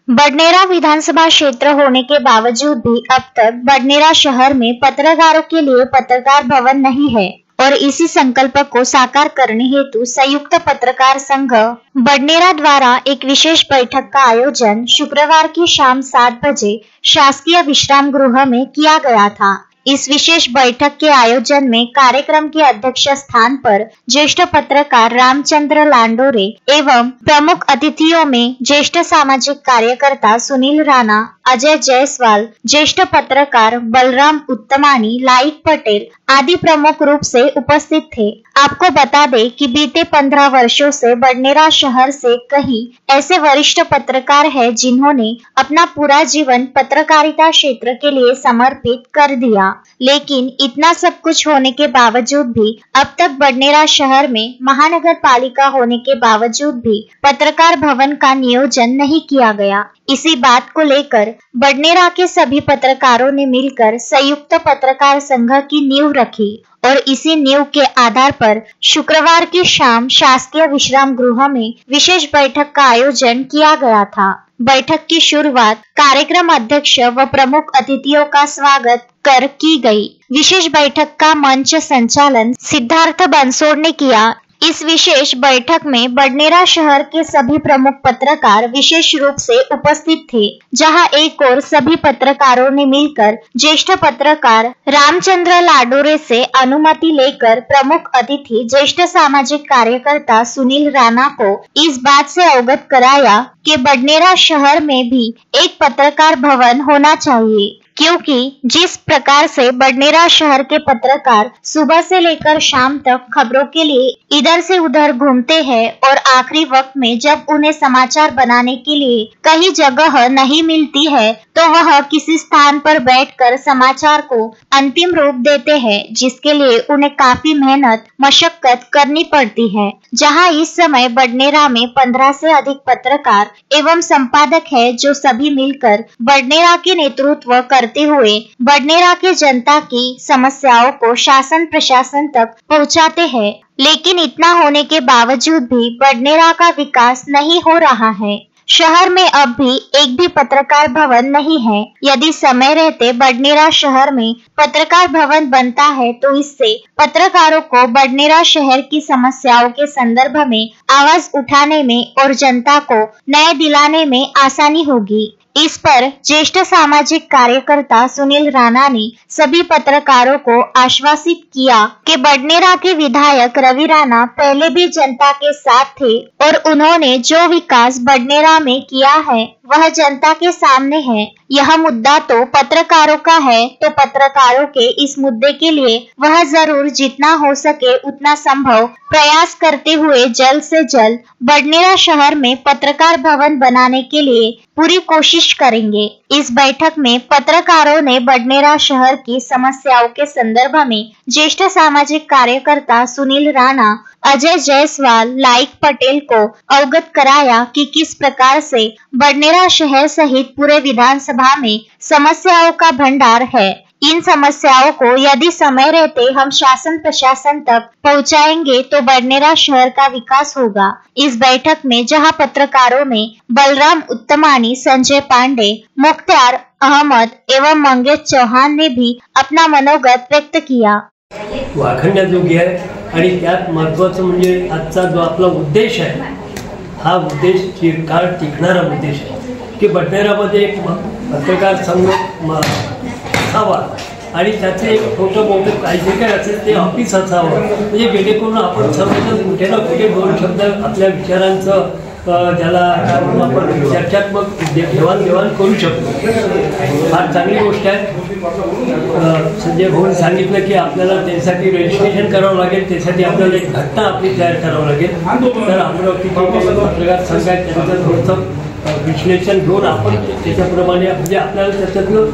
बडनेरा विधानसभा क्षेत्र होने के बावजूद भी अब तक बडनेरा शहर में पत्रकारों के लिए पत्रकार भवन नहीं है और इसी संकल्प को साकार करने हेतु संयुक्त पत्रकार संघ बडनेरा द्वारा एक विशेष बैठक का आयोजन शुक्रवार की शाम 7 बजे शासकीय विश्राम गृह में किया गया था। इस विशेष बैठक के आयोजन में कार्यक्रम के अध्यक्ष स्थान पर ज्येष्ठ पत्रकार रामचंद्र लांडोरे एवं प्रमुख अतिथियों में ज्येष्ठ सामाजिक कार्यकर्ता सुनील राणा, अजय जायसवाल, ज्येष्ठ पत्रकार बलराम उत्तमानी, लाइक पटेल आदि प्रमुख रूप से उपस्थित थे। आपको बता दें कि बीते 15 वर्षों से बडनेरा शहर से कई ऐसे वरिष्ठ पत्रकार हैं जिन्होंने अपना पूरा जीवन पत्रकारिता क्षेत्र के लिए समर्पित कर दिया, लेकिन इतना सब कुछ होने के बावजूद भी अब तक बडनेरा शहर में महानगर पालिका होने के बावजूद भी पत्रकार भवन का नियोजन नहीं किया गया। इसी बात को लेकर बडनेरा के सभी पत्रकारों ने मिलकर संयुक्त पत्रकार संघ की नींव रखी और इसी नींव के आधार पर शुक्रवार की शाम शासकीय विश्राम गृह में विशेष बैठक का आयोजन किया गया था। बैठक की शुरुआत कार्यक्रम अध्यक्ष व प्रमुख अतिथियों का स्वागत कर की गई। विशेष बैठक का मंच संचालन सिद्धार्थ बंसोड़ ने किया। इस विशेष बैठक में बडनेरा शहर के सभी प्रमुख पत्रकार विशेष रूप से उपस्थित थे, जहां एक और सभी पत्रकारों ने मिलकर ज्येष्ठ पत्रकार रामचंद्र लांडोरे से अनुमति लेकर प्रमुख अतिथि ज्येष्ठ सामाजिक कार्यकर्ता सुनील राणा को इस बात से अवगत कराया कि बडनेरा शहर में भी एक पत्रकार भवन होना चाहिए, क्योंकि जिस प्रकार से बडनेरा शहर के पत्रकार सुबह से लेकर शाम तक खबरों के लिए इधर से उधर घूमते हैं और आखिरी वक्त में जब उन्हें समाचार बनाने के लिए कहीं जगह नहीं मिलती है तो वह किसी स्थान पर बैठकर समाचार को अंतिम रूप देते हैं, जिसके लिए उन्हें काफी मेहनत मशक्कत करनी पड़ती है। जहां इस समय बडनेरा में 15 से अधिक पत्रकार एवं संपादक है जो सभी मिलकर बडनेरा के नेतृत्व करते हुए बडनेरा के जनता की समस्याओं को शासन प्रशासन तक पहुंचाते हैं, लेकिन इतना होने के बावजूद भी बडनेरा का विकास नहीं हो रहा है। शहर में अब भी एक भी पत्रकार भवन नहीं है। यदि समय रहते बडनेरा शहर में पत्रकार भवन बनता है तो इससे पत्रकारों को बडनेरा शहर की समस्याओं के संदर्भ में आवाज उठाने में और जनता को न्याय दिलाने में आसानी होगी। इस पर ज्येष्ठ सामाजिक कार्यकर्ता सुनील राणा ने सभी पत्रकारों को आश्वासित किया कि बडनेरा के विधायक रवि राणा पहले भी जनता के साथ थे और उन्होंने जो विकास बडनेरा में किया है वह जनता के सामने है। यह मुद्दा तो पत्रकारों का है, तो पत्रकारों के इस मुद्दे के लिए वह जरूर जितना हो सके उतना संभव प्रयास करते हुए जल्द से जल्द बडनेरा शहर में पत्रकार भवन बनाने के लिए पूरी कोशिश करेंगे। इस बैठक में पत्रकारों ने बडनेरा शहर की समस्याओं के संदर्भ में ज्येष्ठ सामाजिक कार्यकर्ता सुनील राणा, अजय जायसवाल, लाइक पटेल को अवगत कराया कि किस प्रकार से बडनेरा शहर सहित पूरे विधानसभा में समस्याओं का भंडार है। इन समस्याओं को यदि समय रहते हम शासन प्रशासन तक पहुंचाएंगे तो बडनेरा शहर का विकास होगा। इस बैठक में जहां पत्रकारों में बलराम उत्तमानी, संजय पांडे, मुख्तार अहमद एवं मंगेश चौहान ने भी अपना मनोगत व्यक्त किया। वाखण्याजोगी आहे आणि त्यात महत्त्वाचं म्हणजे आजचा जो आपला उद्देश आहे हा उद्देश चिरकाळ टिकणारा उद्देश आहे की बडनेरामध्ये एक पत्रकार संघ असावा आणि त्याचे एक छोटं मोठं काही जे काय असेल ते ऑफिस असावं, म्हणजे जेणेकरून आपण सर्वजण कुठे ना कुठे दोन शब्द आपल्या विचारांचं ज्याला आपण चर्चात्मक देवाणघेवाण करू शकतो। फार चांगली गोष्ट आहे। संजय भाऊंनी सांगितलं की आपल्याला त्यासाठी रजिस्ट्रेशन करावं लागेल, त्यासाठी आपल्याला एक घटना आपली तयार करावं लागेल। तर अमरावतीचे पत्रकार संघ आहे त्यांचं थोडंसं विश्लेषण घेऊन आपण त्याच्याप्रमाणे म्हणजे आपल्याला त्याच्यातलं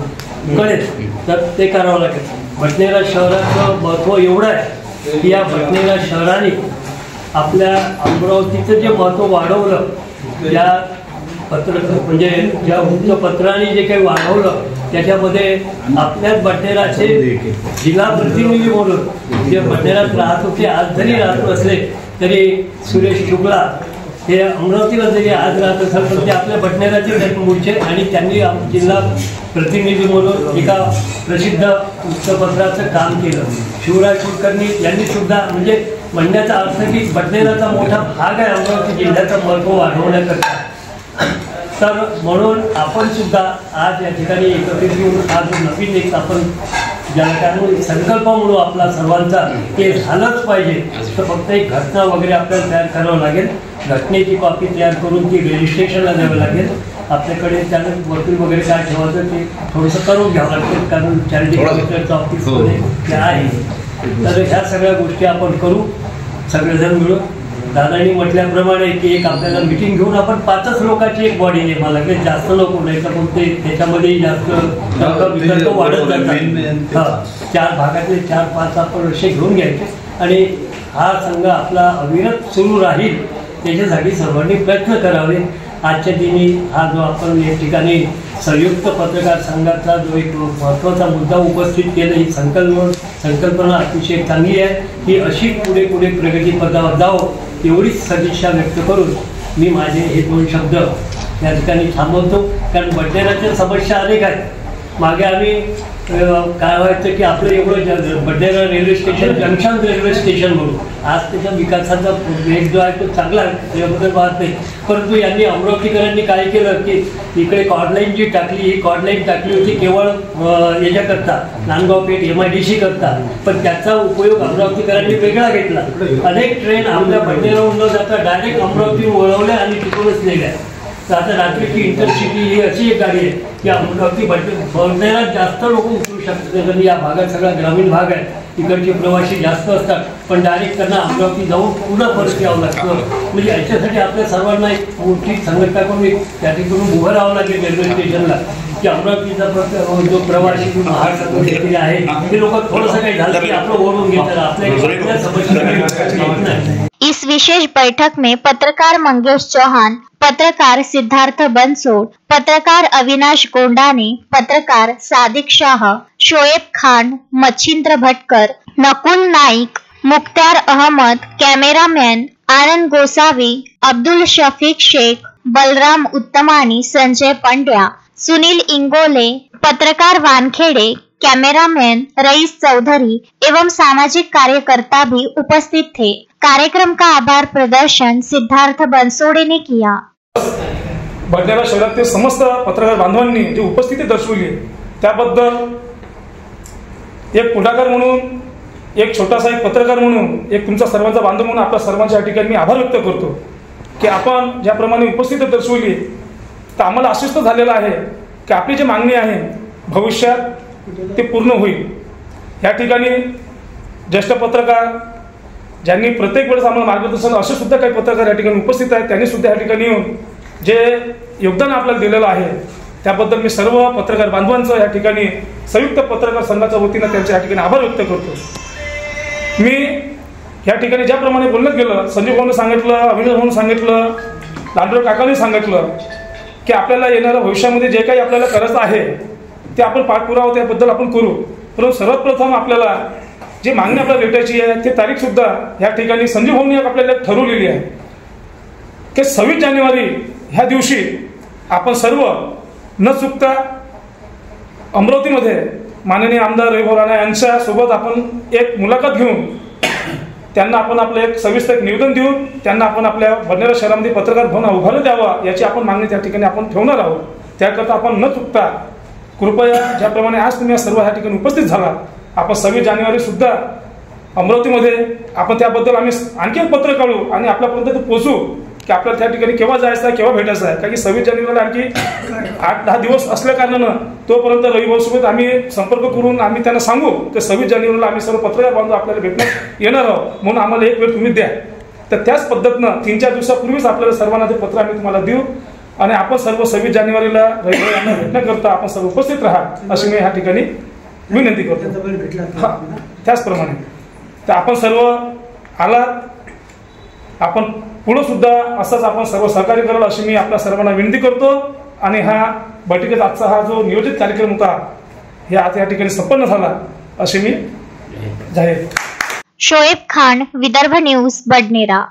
कळेल तर ते करावं लागेल। बडनेरा शहराचं महत्त्व एवढं आहे की या बडनेरा शहराने आपल्या अमरावतीचं जे महत्त्व वाढवलं, या म्हणजे ज्या वृत्तपत्राने जे काही वाढवलं त्याच्यामध्ये आपल्याच बडनेराचे जिल्हा प्रतिनिधी म्हणून जे बडनेरात राहत होते, आज जरी राहत असले तरी सुरेश शुक्ला हे अमरावतीला जरी आज राहत असेल तर ते आपल्या बडनेराचे मूळचे आणि त्यांनी जिल्हा प्रतिनिधी म्हणून एका प्रसिद्ध वृत्तपत्राचं काम केलं. शिवराज कुलकर्णी यांनी सुद्धा म्हणजे म्हणण्याचा अर्थ की बडनेराचा मोठा भाग आहे अमरावती जिल्ह्याचा महत्त्व वाढवण्याकरता. तर म्हणून आपण सुद्धा आज या ठिकाणी एकत्रित येऊन आज नवीन एक आपण ज्याला काय संकल्प म्हणून आपला सर्वांचा ते झालंच पाहिजे. तर फक्त एक घटना वगैरे आपल्याला तयार करावं लागेल. घटनेची कॉपी तयार करून ती रजिस्ट्रेशनला द्यावं लागेल. आपल्याकडे त्यानं वकील वगैरे काय ठेवायचं ते थोडंसं करून घ्यावं लागतं कारण चॅरिटी कमिशनरचं ऑफिसमध्ये ते आहे. तर ह्या सगळ्या गोष्टी आपण करू सगळेजण मिळून. दादांनी म्हटल्याप्रमाणे की एक आपल्याला मिटिंग घेऊन आपण 5च लोकांची एक बॉडी नेमा लागेल, जास्त नको नाही तर मग ते त्याच्यामध्ये जास्त वाढत जातात. 4 भागातले 4-5 आपण असे घेऊन घ्यायचे आणि हा संघ आपला अविरत सुरू राहील त्याच्यासाठी सर्वांनी प्रयत्न करावे. आजच्या दिनी हा जो आपण या ठिकाणी संयुक्त पत्रकार संघाचा जो एक महत्त्वाचा मुद्दा उपस्थित केला, ही संकल्पना अतिशय चांगली आहे. ही अशी पुढे प्रगतीपथावर जावं एवढीच सदिच्छा व्यक्त करून मी माझे हे 2 शब्द या ठिकाणी थांबवतो. कारण बडनेराच्या समस्या अनेक आहेत. मागे आम्ही काय व्हायचं की आपलं एवढं Badnera railway station junction railway station म्हणून आज त्याच्या विकासाचा वेग जो आहे तो चांगला त्याबद्दल पाहत नाही. परंतु यांनी अमरावतीकरांनी काय केलं की इकडे कॉर्डलाईन जी टाकली ही कॉर्डलाईन टाकली होती केवळ याच्याकरता नांदगाव पेठ MIDC करता, पण त्याचा उपयोग अमरावतीकरांनी वेगळा घेतला. अनेक ट्रेन आपल्या बडनेराहून न जाता डायरेक्ट अमरावतीहून वळवल्या आणि तिकडूनच नेल्या. तर आता रात्रीची इंटरसिटी ही अशी एक गाडी आहे की अमरावती बडनेरात जास्त लोक उतरू शकतात. या भागात सगळा ग्रामीण भाग आहे, इकडचे प्रवासी जास्त असतात, पण डायरेक्ट त्यांना अमरावती जाऊन पुन्हा परत यावं लागतं. म्हणजे याच्यासाठी आपल्या सर्वांना एक मोठी संघटना करून एक त्या ठिकाणी उभं राहावं लागेल रेल्वे स्टेशनला की अमरावतीचा जो प्रवासी महासंघ देखील आहे ते लोक थोडंसं काही झालं की आपलं ओढून घेतात. आपल्या समस्या. इस विशेष बैठक में पत्रकार मंगेश चौहान, पत्रकार सिद्धार्थ बनसोड, पत्रकार अविनाश गोंडाने, पत्रकार सादिक शाह, शोएब खान, मच्छिंद्र भटकर, नकुल नाईक, मुख्तार अहमद, कॅमेरामॅन आनंद गोसावी, अब्दुल शफीक शेख, बलराम उत्तमानी, संजय पंड्या, सुनील इंगोले, पत्रकार वानखेड़े, कैमरामैन रईस चौधरी एवं सामाजिक कार्यकर्ता भी उपस्थित थे. कार्यक्रम का आभार प्रदर्शन सिद्धार्थ बनसोडे ने किया. बडनेरा शहरातील समस्त पत्रकार बांधवांनी जी उपस्थिती दर्शवली त्याबद्दल एक पुढाकार म्हणून, एक छोटासा एक पत्रकार म्हणून, एक तुमचा सर्वांचा बांधव म्हणून आपल्या सर्वांच्या ठिकाणी मी आभार व्यक्त करतो की आपण ज्याप्रमाणे उपस्थिती दर्शवली तर आम्हाला आश्वस्त झालेलं आहे की आपली जी मागणी आहे भविष्यात ते पूर्ण होईल. या ठिकाणी ज्येष्ठ पत्रकार ज्यांनी प्रत्येक वेळेस आम्हाला मार्गदर्शन असे सुद्धा काही पत्रकार या ठिकाणी उपस्थित आहेत, त्यांनी सुद्धा या ठिकाणी येऊन जे योगदान आपल्याला दिलेलं आहे त्याबद्दल मी सर्व पत्रकार बांधवांचं या ठिकाणी संयुक्त पत्रकार संघाच्या वतीनं त्यांच्या या ठिकाणी आभार व्यक्त करतो. मी या ठिकाणी ज्याप्रमाणे बोलण्यात गेलं, संजीव भाऊने सांगितलं, अविनाश भाऊने सांगितलं, लांडोर काकांनी सांगितलं की आपल्याला येणाऱ्या भविष्यामध्ये जे काही आपल्याला करायचं आहे ते आपण पाठपुरावा त्याबद्दल आपण करू. परंतु सर्वात प्रथम आपल्याला जी मागणी आपल्याला भेटायची आहे ती तारीख सुद्धा या ठिकाणी संजीव भाऊंनी आपल्याला ठरवलेली आहे की 26 जानेवारी ह्या दिवशी आपण सर्व न चुकता अमरावतीमध्ये माननीय आमदार रविभाऊ राणा यांच्या सोबत आपण एक मुलाखत घेऊन त्यांना आपण आपलं एक सविस्तर निवेदन देऊन त्यांना आपण आपल्या बडनेरा शहरामध्ये पत्रकार भवन उभारलं द्यावं याची आपण मागणी त्या ठिकाणी आपण ठेवणार आहोत. त्याकरता आपण न चुकता कृपया ज्याप्रमाणे आज तुम्ही सर्व ह्या ठिकाणी उपस्थित झाला आपण 26 जानेवारी सुद्धा अमरावतीमध्ये आपण त्याबद्दल आम्ही आणखी एक पत्र काढू आणि आपल्यापर्यंत ते पोहोचू की आपल्याला त्या ठिकाणी केव्हा जायचं आहे केव्हा भेटायचं आहे. कारण की 26 जानेवारीला आणखी 8-10 दिवस असल्या कारणानं तोपर्यंत रविभाऊसोबत आम्ही संपर्क करून आम्ही त्यांना सांगू की 26 जानेवारीला आम्ही सर्व पत्रकार बांधव आपल्याला भेटण्यात येणार आहोत म्हणून आम्हाला एक वेळ तुम्ही द्या. तर त्याच पद्धतीनं 3-4 दिवसापूर्वीच आपल्याला सर्वांना ते पत्र आम्ही तुम्हाला देऊ आणि आपण सर्व 26 जानेवारीला रविभाऊ यांना भेटण्याकरता आपण सर्व उपस्थित राहा अशी मी ह्या ठिकाणी विनंती करतो. त्याचप्रमाणे तर आपण सर्व आलात, आपण पुढे सुद्धा असंच आपण सर्व सहकार्य कराल अशी मी आपल्या सर्वांना विनंती करतो. आणि हा बैठकीत आजचा हा जो नियोजित कार्यक्रम होता हे आज या ठिकाणी संपन्न झाला अशी मी जाहीर. शोएब खान, विदर्भ न्यूज, बडनेरा.